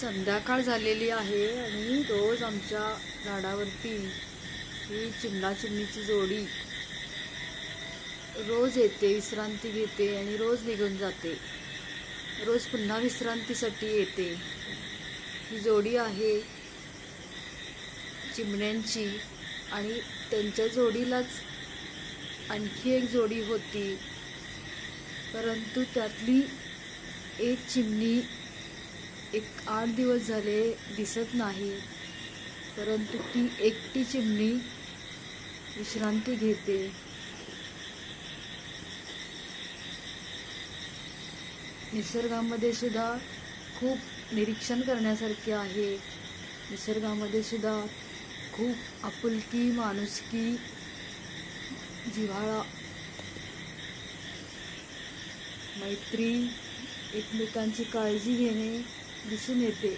संध्याकाळ झालेली आहे आणि रोज आमच्या झाडावरती ही चिमणा चिमणीची जोडी रोज येते, विश्रांती घेते आणि रोज निघून जाते. रोज पुन्हा विश्रांतीसाठी येते. ही जोडी आहे चिमण्यांची आणि त्यांच्या जोडीलाच आणखी एक जोडी होती, परंतु त्यातली एक चिमणी एक 8 दिवस झाले दिसत नाही. परंतु ती एकटी चिमणी विश्रांती घेते. निसर्गामध्ये सुद्धा खूप निरीक्षण करण्यासारखे आहे. निसर्गामध्ये सुद्धा खूप आपुलकी, माणुसकी, जिव्हाळा, मैत्री, एकमेकांची काळजी घेणे दिसून येते.